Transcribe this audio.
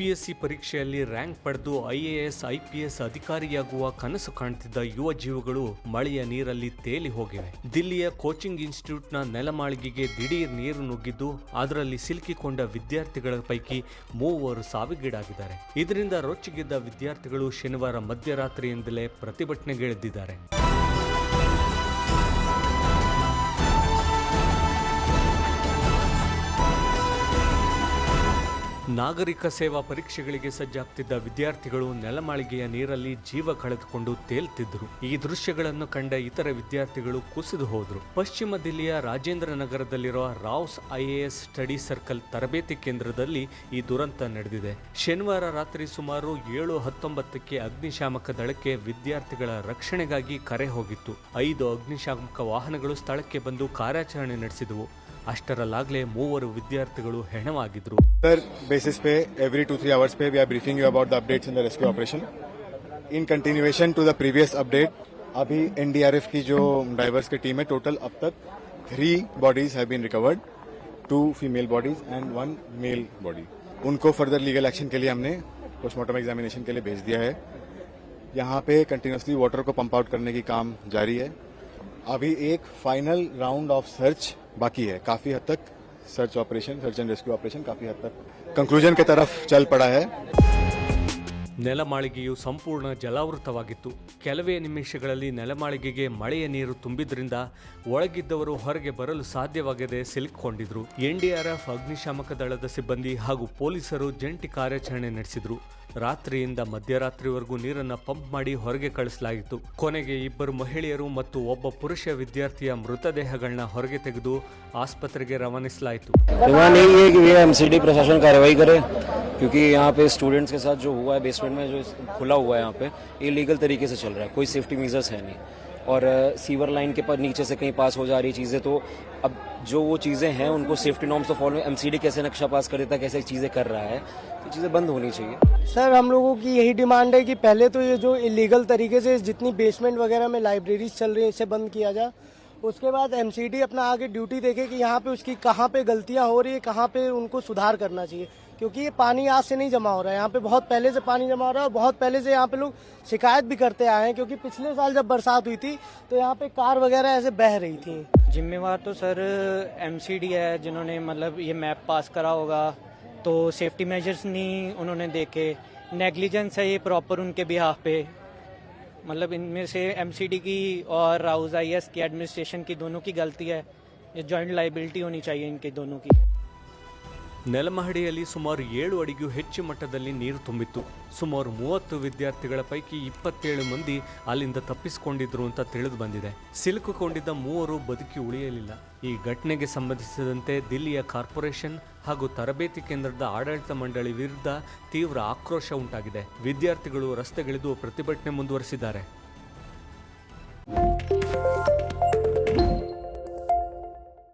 UPSC ಪರೀಕ್ಷೆಯಲ್ಲಿ rank ಪಡೆದು IAS IPS ಅಧಿಕಾರಿಯಾಗುವ ಕನಸು ಕಾಣ್ತಿದ್ದ ಯುವ ಜೀವಗಳು ಮಳೆಯ ನೀರಲ್ಲಿ ತೇಲಿ ಹೋಗಿವೆ. ದಿಲ್ಲಿಯ ಕೋಚಿಂಗ್ ಇನ್ಸ್ಟಿಟ್ಯೂಟ್ನ ನೆಲಮಾಳಿಗೆಗೆ ದಿಢೀರ್ ನೀರು ನುಗ್ಗಿದ್ದು ಅದರಲ್ಲಿ ಸಿಲುಕಿಕೊಂಡ ವಿದ್ಯಾರ್ಥಿಗಳ ಪೈಕಿ 3 ಸಾವಿಗೀಡಾಗಿದ್ದಾರೆ. ಇದರಿಂದ ರೊಚ್ಚಿಗೆದ್ದ ವಿದ್ಯಾರ್ಥಿಗಳು ಶನಿವಾರ ಮಧ್ಯರಾತ್ರಿಯಿಂದಲೇ ಪ್ರತಿಭಟನೆಗಿಳಿದಿದ್ದಾರೆ. ನಾಗರಿಕ ಸೇವಾ ಪರೀಕ್ಷೆಗಳಿಗೆ ಸಜ್ಜಾಗ್ತಿದ್ದ ವಿದ್ಯಾರ್ಥಿಗಳು ನೆಲಮಾಳಿಗೆಯ ನೀರಲ್ಲಿ ಜೀವ ಕಳೆದುಕೊಂಡು ತೇಲ್ತಿದ್ರು. ಈ ದೃಶ್ಯಗಳನ್ನು ಕಂಡ ಇತರ ವಿದ್ಯಾರ್ಥಿಗಳು ಕುಸಿದು ಹೋದ್ರು. ಪಶ್ಚಿಮ ದಿಲ್ಲಿಯ ರಾಜೇಂದ್ರ ನಗರದಲ್ಲಿರುವ ರಾವ್ಸ್ IAS ಸ್ಟಡಿ ಸರ್ಕಲ್ ತರಬೇತಿ ಕೇಂದ್ರದಲ್ಲಿ ಈ ದುರಂತ ನಡೆದಿದೆ. ಶನಿವಾರ ರಾತ್ರಿ ಸುಮಾರು 7:19ಕ್ಕೆ ಅಗ್ನಿಶಾಮಕ ದಳಕ್ಕೆ ವಿದ್ಯಾರ್ಥಿಗಳ ರಕ್ಷಣೆಗಾಗಿ ಕರೆ ಹೋಗಿತ್ತು. 5 ಅಗ್ನಿಶಾಮಕ ವಾಹನಗಳು ಸ್ಥಳಕ್ಕೆ ಬಂದು ಕಾರ್ಯಾಚರಣೆ ನಡೆಸಿದವು. ಅಷ್ಟರಲ್ಲಾಗಲೇ 3 ವಿದ್ಯಾರ್ಥಿಗಳು ಹೆಣವಾಗಿದ್ರು. सर बेसिस पे एवरी 2-3 आवर्स पे we are briefing you about the updates in the rescue operation in continuation to the previous update. अभी NDRF की जो डाइवर्स की टीम है, टोटल अब तक 3 bodies have been recovered, 2 female bodies and 1 male body. उनको further legal action के लिए हमने पोस्टमार्टम एग्जामिनेशन के लिए भेज दिया है. यहाँ पे कंटिन्यूसली वाटर को पंप आउट करने की काम जारी है. अभी एक फाइनल राउंड ऑफ सर्च बाकी है. काफी हद तक सर्च एंड रेस्क्यू ऑपरेशन काफी हद तक कंक्लूजन की तरफ चल पड़ा है. ನೆಲಮಾಳಿಗೆಯು ಸಂಪೂರ್ಣ ಜಲಾವೃತವಾಗಿತ್ತು. ಕೆಲವೇ ನಿಮಿಷಗಳಲ್ಲಿ ನೆಲಮಾಳಿಗೆಗೆ ಮಳೆಯ ನೀರು ತುಂಬಿದ್ರಿಂದ ಒಳಗಿದ್ದವರು ಹೊರಗೆ ಬರಲು ಸಾಧ್ಯವಾಗದೆ ಸಿಲುಕಿಕೊಂಡಿದ್ರು. NDRF ಅಗ್ನಿಶಾಮಕ ದಳದ ಸಿಬ್ಬಂದಿ ಹಾಗೂ ಪೊಲೀಸರು ಜಂಟಿ ಕಾರ್ಯಾಚರಣೆ ನಡೆಸಿದ್ರು. ರಾತ್ರಿಯಿಂದ ಮಧ್ಯರಾತ್ರಿವರೆಗೂ ನೀರನ್ನು ಪಂಪ್ ಮಾಡಿ ಹೊರಗೆ ಕಳಿಸಲಾಯಿತು. ಕೊನೆಗೆ 2 ಮಹಿಳೆಯರು ಮತ್ತು ಒಬ್ಬ ಪುರುಷ ವಿದ್ಯಾರ್ಥಿಯ ಮೃತದೇಹಗಳನ್ನ ಹೊರಗೆ ತೆಗೆದು ಆಸ್ಪತ್ರೆಗೆ ರವಾನಿಸಲಾಯಿತು. क्योंकि यहाँ पे स्टूडेंट्स के साथ जो हुआ है, बेसमेंट में जो खुला हुआ है यहाँ पे इलीगल तरीके से चल रहा है, कोई सेफ्टी मेजर्स है नहीं और सीवर लाइन के पर नीचे से कहीं पास हो जा रही चीज़ें. तो अब जो वो चीज़ें हैं उनको सेफ्टी नॉर्म्स तो फॉलो, MCD कैसे नक्शा पास कर देता है, कैसे चीज़ें कर रहा है, तो चीज़ें बंद होनी चाहिए. सर हम लोगों की यही डिमांड है कि पहले तो ये जो इलीगल तरीके से जितनी बेसमेंट वगैरह में लाइब्रेरीज चल रही है इसे बंद किया जाए. उसके बाद MCD अपना आगे ड्यूटी देखे कि यहाँ पे उसकी कहाँ पे गलतियाँ हो रही है, कहाँ पे उनको सुधार करना चाहिए. क्योंकि ये पानी आज से नहीं जमा हो रहा है, यहाँ पे बहुत पहले से पानी जमा हो रहा है और बहुत पहले से यहाँ पे लोग शिकायत भी करते आए हैं. क्योंकि पिछले साल जब बरसात हुई थी तो यहाँ पे कार वगैरह ऐसे बह रही थी. जिम्मेवार तो सर MCD है, जिन्होंने मतलब ये मैप पास करा होगा तो सेफ्टी मेजर्स नहीं उन्होंने देखे, नेग्लिजेंस है ये प्रॉपर उनके बिहाफ पे. मतलब इनमें से MCD की और राउस IAS की एडमिनिस्ट्रेशन की दोनों की गलती है. ये जॉइंट लाइबिलिटी होनी चाहिए इनके दोनों की. ನೆಲಮಹಡಿಯಲ್ಲಿ ಸುಮಾರು 7 ಅಡಿಗೂ ಹೆಚ್ಚು ಮಟ್ಟದಲ್ಲಿ ನೀರು ತುಂಬಿತ್ತು. ಸುಮಾರು 30 ವಿದ್ಯಾರ್ಥಿಗಳ ಪೈಕಿ 27 ಮಂದಿ ಅಲ್ಲಿಂದ ತಪ್ಪಿಸಿಕೊಂಡಿದ್ರು ಅಂತ ತಿಳಿದು ಬಂದಿದೆ. ಸಿಲುಕಿಕೊಂಡಿದ್ದ 3 ಬದುಕಿ ಉಳಿಯಲಿಲ್ಲ. ಈ ಘಟನೆಗೆ ಸಂಬಂಧಿಸಿದಂತೆ ದಿಲ್ಲಿಯ ಕಾರ್ಪೊರೇಷನ್ ಹಾಗೂ ತರಬೇತಿ ಕೇಂದ್ರದ ಆಡಳಿತ ಮಂಡಳಿ ವಿರುದ್ಧ ತೀವ್ರ ಆಕ್ರೋಶ ಉಂಟಾಗಿದೆ. ವಿದ್ಯಾರ್ಥಿಗಳು ರಸ್ತೆಗಿಳಿದು ಪ್ರತಿಭಟನೆ ಮುಂದುವರೆಸಿದ್ದಾರೆ.